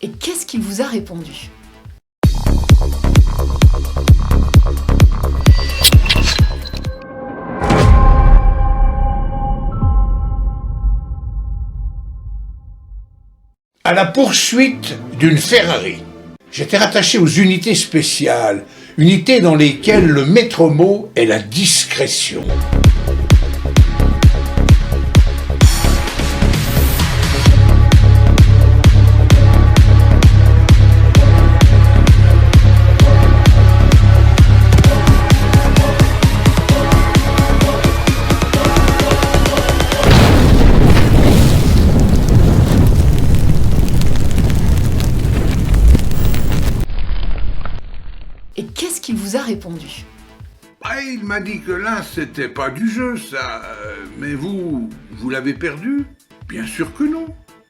Et qu'est-ce qu'il vous a répondu? À la poursuite d'une Ferrari. J'étais rattaché aux unités spéciales, unités dans lesquelles le maître mot est la discrétion. Et qu'est-ce qu'il vous a répondu? Il m'a dit que là, c'était pas du jeu, ça. Mais vous l'avez perdu? Bien sûr que non.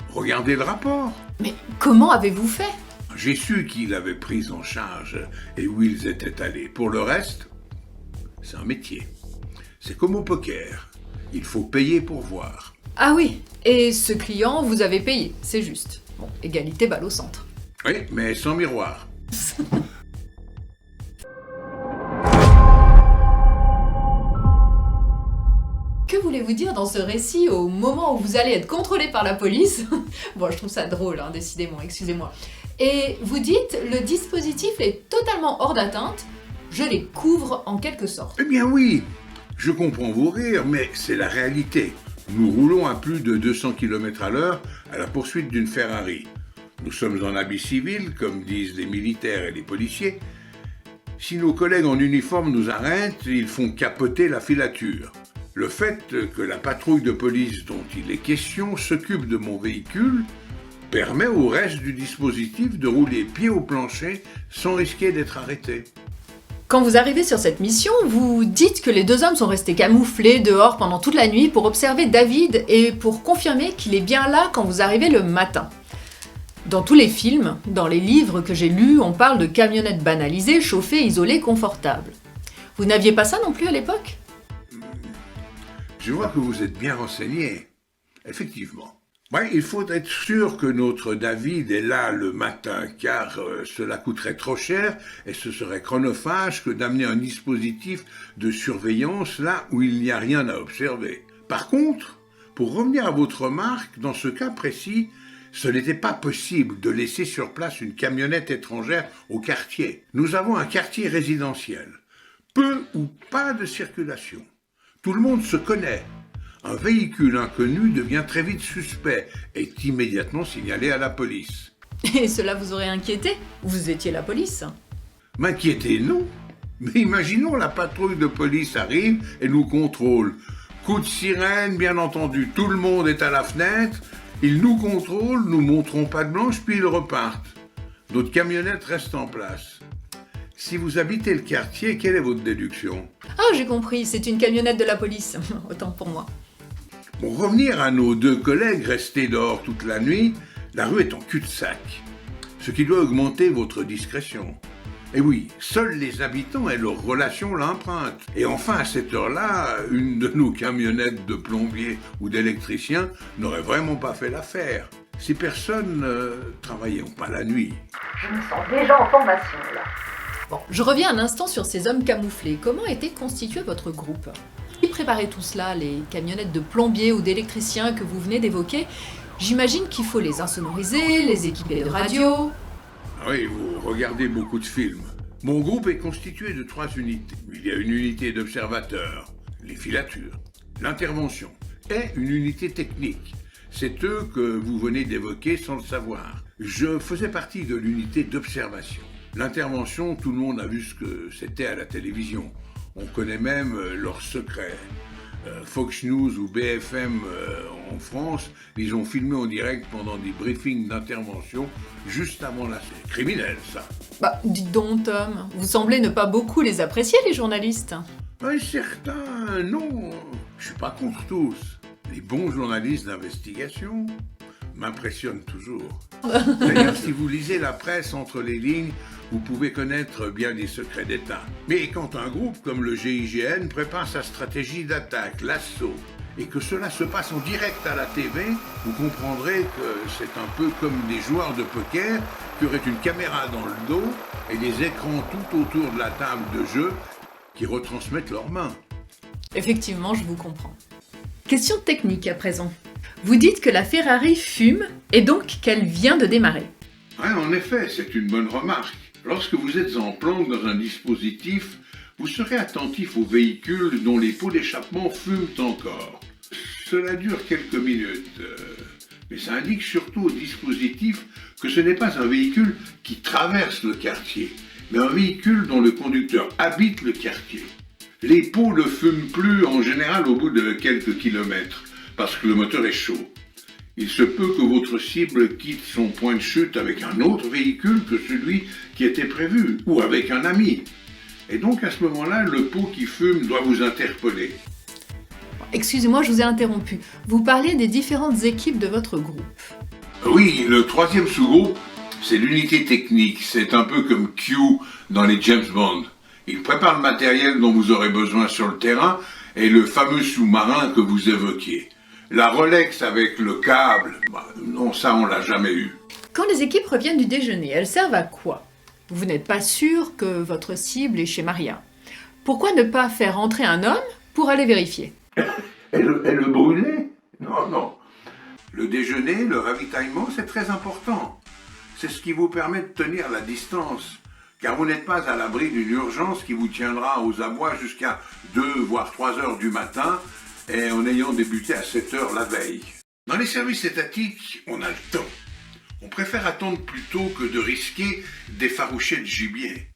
Regardez le rapport. Mais comment avez-vous fait? J'ai su qui l'avait pris en charge et où ils étaient allés. Pour le reste, c'est un métier. C'est comme au poker. Il faut payer pour voir. Ah oui, et ce client, vous avez payé, c'est juste. Bon, égalité balle au centre. Oui, mais sans miroir. Que voulez-vous dire dans ce récit au moment où vous allez être contrôlé par la police? Bon, je trouve ça drôle, hein, décidément, excusez-moi. Et vous dites, le dispositif est totalement hors d'atteinte, je les couvre en quelque sorte. Eh bien oui, je comprends vos rires, mais c'est la réalité. Nous roulons à plus de 200 km/h à la poursuite d'une Ferrari. Nous sommes en habit civil, comme disent les militaires et les policiers. Si nos collègues en uniforme nous arrêtent, ils font capoter la filature. Le fait que la patrouille de police dont il est question s'occupe de mon véhicule permet au reste du dispositif de rouler pied au plancher sans risquer d'être arrêté. Quand vous arrivez sur cette mission, vous dites que les deux hommes sont restés camouflés dehors pendant toute la nuit pour observer David et pour confirmer qu'il est bien là quand vous arrivez le matin. Dans tous les films, dans les livres que j'ai lus, on parle de camionnettes banalisées, chauffées, isolées, confortables. Vous n'aviez pas ça non plus à l'époque ? Je vois que vous êtes bien renseigné. Effectivement. Il faut être sûr que notre David est là le matin, car cela coûterait trop cher et ce serait chronophage que d'amener un dispositif de surveillance là où il n'y a rien à observer. Par contre, pour revenir à votre remarque, dans ce cas précis, ce n'était pas possible de laisser sur place une camionnette étrangère au quartier. Nous avons un quartier résidentiel. Peu ou pas de circulation. Tout le monde se connaît. Un véhicule inconnu devient très vite suspect et est immédiatement signalé à la police. Et cela vous aurait inquiété? Vous étiez la police. M'inquiétez, non. Mais imaginons la patrouille de police arrive et nous contrôle. Coup de sirène, bien entendu, tout le monde est à la fenêtre, ils nous contrôlent, nous montrons patte blanche, puis ils repartent. Notre camionnette reste en place. Si vous habitez le quartier, quelle est votre déduction? Ah, j'ai compris, c'est une camionnette de la police. Autant pour moi. Pour revenir à nos deux collègues restés dehors toute la nuit, la rue est en cul-de-sac, ce qui doit augmenter votre discrétion. Et oui, seuls les habitants et leurs relations l'empruntent. Et enfin, à cette heure-là, une de nos camionnettes de plombier ou d'électricien n'aurait vraiment pas fait l'affaire. Ces personnes travaillaient pas la nuit. Je me sens déjà en formation, là. Bon, je reviens un instant sur ces hommes camouflés. Comment était constitué votre groupe? Qui préparait tout cela, les camionnettes de plombier ou d'électricien que vous venez d'évoquer? J'imagine qu'il faut les insonoriser, les équiper de radio. Oui, vous regardez beaucoup de films. Mon groupe est constitué de 3 unités. Il y a une unité d'observateurs, les filatures, l'intervention, et une unité technique. C'est eux que vous venez d'évoquer sans le savoir. Je faisais partie de l'unité d'observation. L'intervention, tout le monde a vu ce que c'était à la télévision. On connaît même leurs secrets. Fox News ou BFM en France, ils ont filmé en direct pendant des briefings d'intervention juste avant la série. Criminel, ça. Dites donc, Tom, vous semblez ne pas beaucoup les apprécier, les journalistes. Certains, non. Je suis pas contre tous. Les bons journalistes d'investigation m'impressionnent toujours. D'ailleurs, si vous lisez la presse entre les lignes, vous pouvez connaître bien des secrets d'État. Mais quand un groupe comme le GIGN prépare sa stratégie d'attaque, l'assaut, et que cela se passe en direct à la TV, vous comprendrez que c'est un peu comme des joueurs de poker qui auraient une caméra dans le dos et des écrans tout autour de la table de jeu qui retransmettent leurs mains. Effectivement, je vous comprends. Question technique à présent. Vous dites que la Ferrari fume et donc qu'elle vient de démarrer. Ouais, en effet, c'est une bonne remarque. Lorsque vous êtes en planque dans un dispositif, vous serez attentif aux véhicules dont les pots d'échappement fument encore. Cela dure quelques minutes, mais ça indique surtout au dispositif que ce n'est pas un véhicule qui traverse le quartier, mais un véhicule dont le conducteur habite le quartier. Les pots ne fument plus en général au bout de quelques kilomètres, parce que le moteur est chaud. Il se peut que votre cible quitte son point de chute avec un autre véhicule que celui qui était prévu, ou avec un ami. Et donc à ce moment-là, le pot qui fume doit vous interpeller. Excusez-moi, je vous ai interrompu. Vous parliez des différentes équipes de votre groupe. Oui, le troisième sous-groupe, c'est l'unité technique. C'est un peu comme Q dans les James Bond. Il prépare le matériel dont vous aurez besoin sur le terrain et le fameux sous-marin que vous évoquiez. La Rolex avec le câble, non, ça on l'a jamais eu. Quand les équipes reviennent du déjeuner, elles servent à quoi? Vous n'êtes pas sûr que votre cible est chez Maria. Pourquoi ne pas faire entrer un homme pour aller vérifier? Et le brûler? Non, non. Le déjeuner, le ravitaillement, c'est très important. C'est ce qui vous permet de tenir la distance. Car vous n'êtes pas à l'abri d'une urgence qui vous tiendra aux abois jusqu'à 2 voire 3 heures du matin et en ayant débuté à 7 heures la veille. Dans les services étatiques, on a le temps. On préfère attendre plutôt que de risquer d'effaroucher le gibier.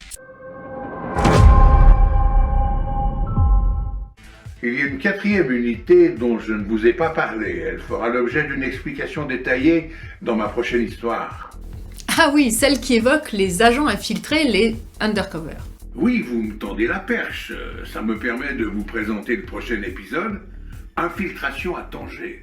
Il y a une 4e unité dont je ne vous ai pas parlé. Elle fera l'objet d'une explication détaillée dans ma prochaine histoire. Ah oui, celle qui évoque les agents infiltrés, les undercover. Oui, vous me tendez la perche. Ça me permet de vous présenter le prochain épisode, Infiltration à Tanger.